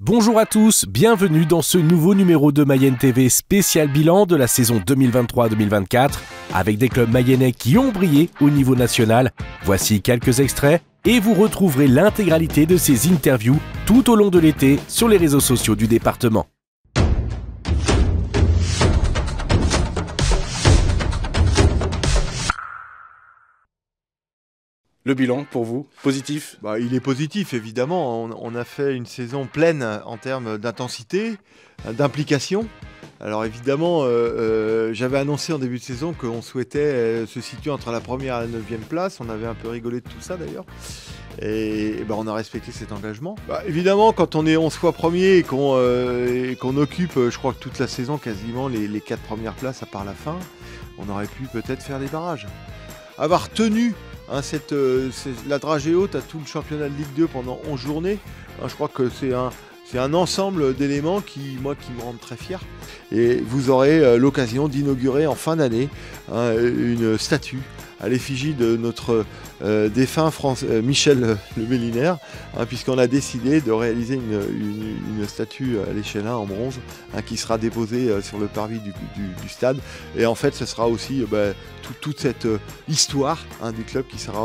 Bonjour à tous, bienvenue dans ce nouveau numéro de Mayenne TV spécial bilan de la saison 2023-2024 avec des clubs mayennais qui ont brillé au niveau national. Voici quelques extraits et vous retrouverez l'intégralité de ces interviews tout au long de l'été sur les réseaux sociaux du département. Le bilan pour vous, positif? Il est positif évidemment, on a fait une saison pleine en termes d'intensité, d'implication. Alors évidemment, j'avais annoncé en début de saison qu'on souhaitait se situer entre la première et la 9e place, on avait un peu rigolé de tout ça d'ailleurs. Et on a respecté cet engagement. Évidemment, quand on soit premier et qu'on occupe, je crois que toute la saison, quasiment les 4 premières places à part la fin, on aurait pu peut-être faire des barrages. Avoir tenu la dragée haute à tout le championnat de Ligue 2 pendant 11 journées, je crois que c'est un ensemble d'éléments qui me rendent très fier. Et vous aurez l'occasion d'inaugurer en fin d'année une statue à l'effigie de notre défunt Michel Le Mélinaire, puisqu'on a décidé de réaliser une statue à l'échelle 1 en bronze qui sera déposée sur le parvis du stade. Et en fait, ce sera aussi toute cette histoire du club qui sera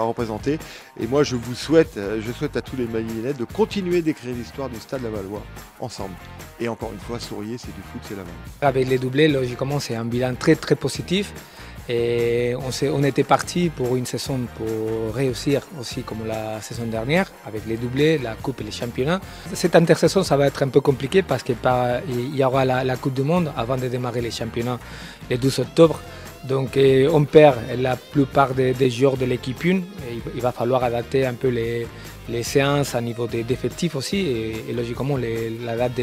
représentée. Et moi, je souhaite à tous les Mayennais de continuer d'écrire l'histoire du Stade Lavallois ensemble. Et encore une fois, souriez, c'est du foot, c'est la main. Avec les doublés, logiquement, c'est un bilan très très positif. Et on était parti pour une saison pour réussir aussi comme la saison dernière, avec les doublés, la Coupe et les championnats. Cette intersaison, ça va être un peu compliqué parce qu'il y aura la Coupe du Monde avant de démarrer les championnats le 12 octobre. Donc on perd la plupart des joueurs de l'équipe 1. Il va falloir adapter un peu les séances à niveau des effectifs aussi et logiquement la date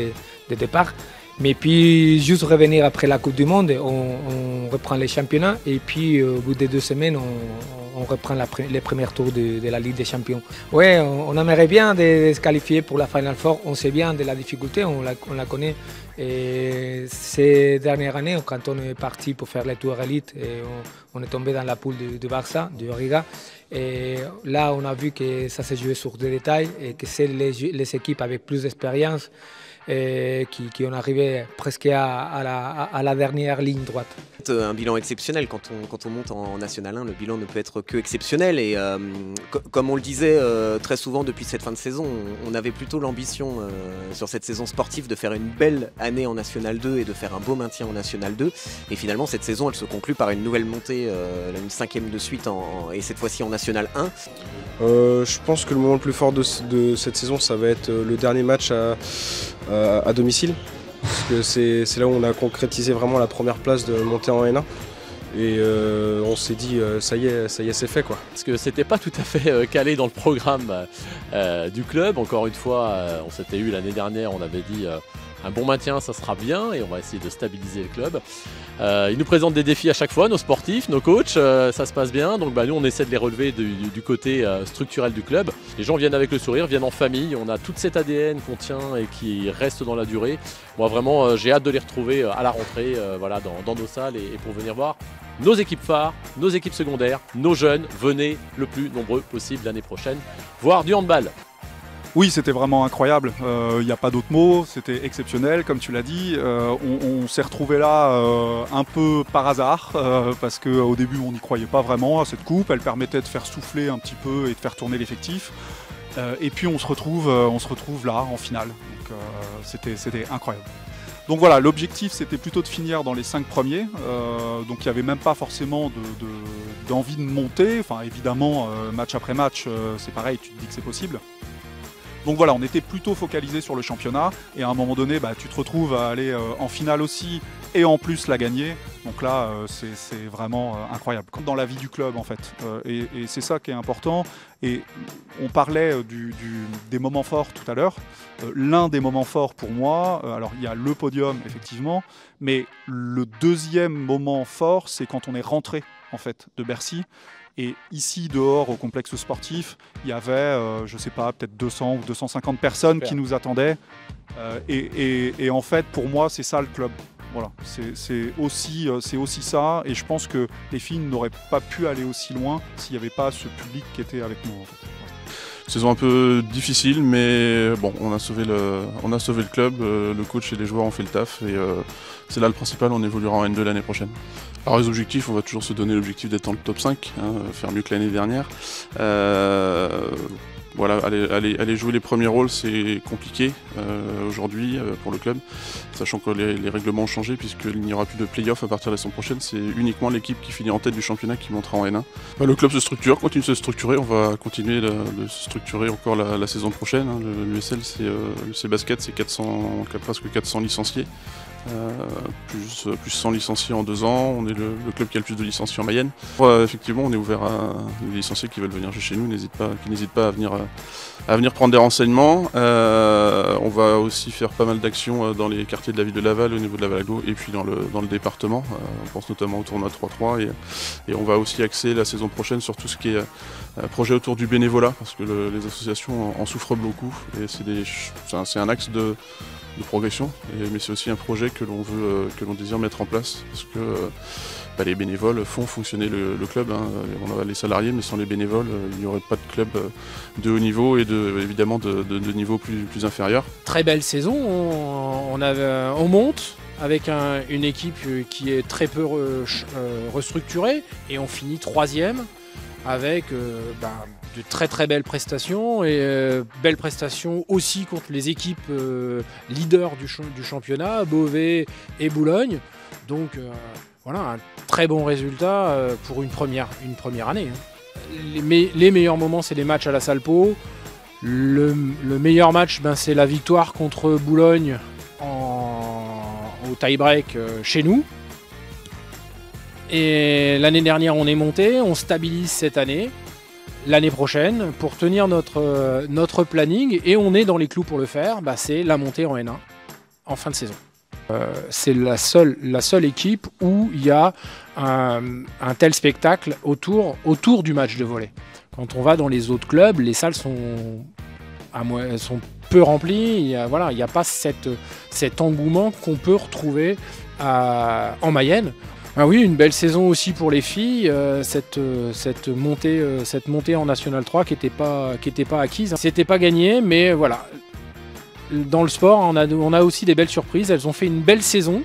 de départ. Mais puis juste revenir après la Coupe du Monde, on reprend les championnats et puis au bout de 2 semaines, on reprend les premiers tours de la Ligue des Champions. Ouais, on aimerait bien de se qualifier pour la Final Four. On sait bien de la difficulté, on la connaît. Et ces dernières années, quand on est parti pour faire les tours élites, on est tombé dans la poule du Barça, du Riga. Et là, on a vu que ça s'est joué sur des détails et que c'est les équipes avec plus d'expérience qui ont arrivé presque à la dernière ligne droite. Un bilan exceptionnel, quand on monte en National 1, le bilan ne peut être que exceptionnel et comme on le disait très souvent depuis cette fin de saison, on avait plutôt l'ambition sur cette saison sportive de faire une belle année en National 2 et de faire un beau maintien en National 2 et finalement cette saison elle se conclut par une nouvelle montée, une 5e de suite et cette fois-ci en National 1. Je pense que le moment le plus fort de cette saison ça va être le dernier match à domicile. Parce que c'est là où on a concrétisé vraiment la première place de montée en N1 et on s'est dit ça y est c'est fait quoi. Parce que c'était pas tout à fait calé dans le programme du club, encore une fois on s'était eu l'année dernière, on avait dit un bon maintien ça sera bien et on va essayer de stabiliser le club. Ils nous présentent des défis à chaque fois, nos sportifs, nos coachs, ça se passe bien, donc nous on essaie de les relever du côté structurel du club. Les gens viennent avec le sourire, viennent en famille, on a toute cette ADN qu'on tient et qui reste dans la durée. Moi vraiment j'ai hâte de les retrouver à la rentrée dans nos salles et pour venir voir nos équipes phares, nos équipes secondaires, nos jeunes, venez le plus nombreux possible l'année prochaine, voir du handball. Oui, c'était vraiment incroyable, il n'y a pas d'autre mot, c'était exceptionnel comme tu l'as dit. On s'est retrouvé là un peu par hasard parce qu'au début on n'y croyait pas vraiment à cette coupe, elle permettait de faire souffler un petit peu et de faire tourner l'effectif. Et puis on se retrouve là en finale, donc c'était incroyable. Donc voilà, l'objectif c'était plutôt de finir dans les 5 premiers, donc il n'y avait même pas forcément d'envie de monter, enfin évidemment match après match c'est pareil, tu te dis que c'est possible. Donc voilà, on était plutôt focalisé sur le championnat et à un moment donné, tu te retrouves à aller en finale aussi et en plus la gagner. Donc là, c'est vraiment incroyable. Comme dans la vie du club en fait. Et c'est ça qui est important. Et on parlait des moments forts tout à l'heure. L'un des moments forts pour moi, alors il y a le podium effectivement, mais le deuxième moment fort, c'est quand on est rentré en fait de Bercy. Et ici, dehors, au complexe sportif, il y avait, je ne sais pas, peut-être 200 ou 250 personnes qui nous attendaient. Et en fait, pour moi, c'est ça le club. Voilà, c'est aussi ça. Et je pense que les filles n'auraient pas pu aller aussi loin s'il n'y avait pas ce public qui était avec nous. En fait. Saison un peu difficile, mais bon, on a sauvé le club, le coach et les joueurs ont fait le taf et c'est là le principal, on évoluera en N2 l'année prochaine. Alors les objectifs, on va toujours se donner l'objectif d'être dans le top 5, faire mieux que l'année dernière. Voilà, aller jouer les premiers rôles, c'est compliqué aujourd'hui pour le club, sachant que les règlements ont changé puisqu'il n'y aura plus de play-off à partir de la saison prochaine. C'est uniquement l'équipe qui finit en tête du championnat qui montera en N1. Le club se structure, continue de se structurer, on va continuer de se structurer encore la saison prochaine. L'USL, c'est basket, c'est presque 400 licenciés. Plus 100 licenciés en 2 ans, on est le club qui a le plus de licenciés en Mayenne. Effectivement, on est ouvert à des licenciés qui veulent venir chez nous, qui n'hésitent pas à venir prendre des renseignements. On va aussi faire pas mal d'actions dans les quartiers de la ville de Laval, au niveau de Laval-Aglo et puis dans le département. On pense notamment au tournoi 3-3 et on va aussi axer la saison prochaine sur tout ce qui est projet autour du bénévolat parce que les associations en souffrent beaucoup et c'est un axe de progression, mais c'est aussi un projet que l'on désire mettre en place parce que les bénévoles font fonctionner le club. On a les salariés, mais sans les bénévoles, il n'y aurait pas de club de haut niveau et évidemment de niveau plus inférieur. Très belle saison, on monte avec une équipe qui est très peu restructurée et on finit 3e avec de très belles prestations et belles prestations aussi contre les équipes leaders du championnat, Beauvais et Boulogne. Donc voilà, un très bon résultat pour une première année. Les meilleurs moments, c'est les matchs à la Salpo. Le meilleur match, c'est la victoire contre Boulogne au tie-break chez nous. Et l'année dernière, on est monté, on stabilise cette année. L'année prochaine, pour tenir notre planning, et on est dans les clous pour le faire, c'est la montée en N1 en fin de saison. C'est la seule équipe où il y a un tel spectacle autour du match de volley. Quand on va dans les autres clubs, les salles sont peu remplies, il n'y a pas cet engouement qu'on peut retrouver en Mayenne. Ah oui, une belle saison aussi pour les filles, cette montée en National 3 qui n'était pas acquise. C'était pas gagné, mais voilà. Dans le sport, on a aussi des belles surprises. Elles ont fait une belle saison.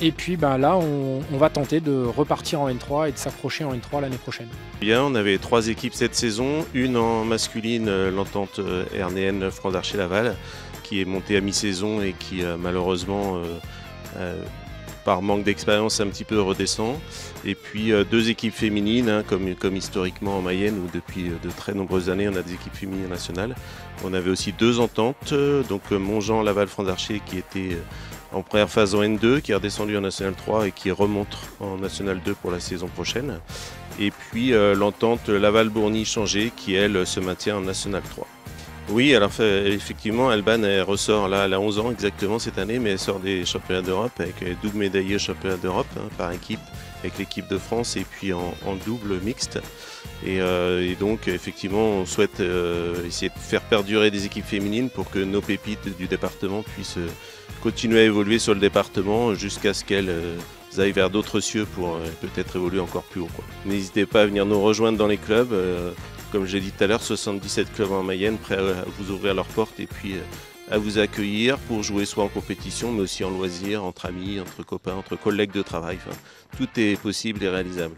Et puis là, on va tenter de repartir en N3 et de s'accrocher en N3 l'année prochaine. Bien, on avait 3 équipes cette saison. Une en masculine, l'entente RNN France Archer Laval, qui est montée à mi-saison et qui malheureusement... par manque d'expérience un petit peu redescend. Et puis 2 équipes féminines, comme historiquement en Mayenne, où depuis de très nombreuses années on a des équipes féminines nationales. On avait aussi 2 ententes, donc Montjean, Laval, France Archer qui était en première phase en N2, qui est redescendu en National 3 et qui remonte en National 2 pour la saison prochaine. Et puis l'entente Laval-Bourny-Changé qui elle se maintient en National 3. Oui, alors effectivement, Alban elle ressort là, elle a 11 ans exactement cette année, mais elle sort des championnats d'Europe avec les double médaillés championnats d'Europe par équipe, avec l'équipe de France et puis en double mixte. Et donc effectivement, on souhaite essayer de faire perdurer des équipes féminines pour que nos pépites du département puissent continuer à évoluer sur le département jusqu'à ce qu'elles aillent vers d'autres cieux pour peut-être évoluer encore plus haut. N'hésitez pas à venir nous rejoindre dans les clubs. Comme j'ai dit tout à l'heure, 77 clubs en Mayenne prêts à vous ouvrir leurs portes et puis à vous accueillir pour jouer soit en compétition mais aussi en loisir, entre amis, entre copains, entre collègues de travail. Enfin, tout est possible et réalisable.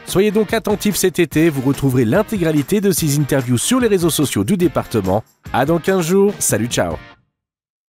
Soyez donc attentifs cet été, vous retrouverez l'intégralité de ces interviews sur les réseaux sociaux du département. À dans 15 jours, salut, ciao.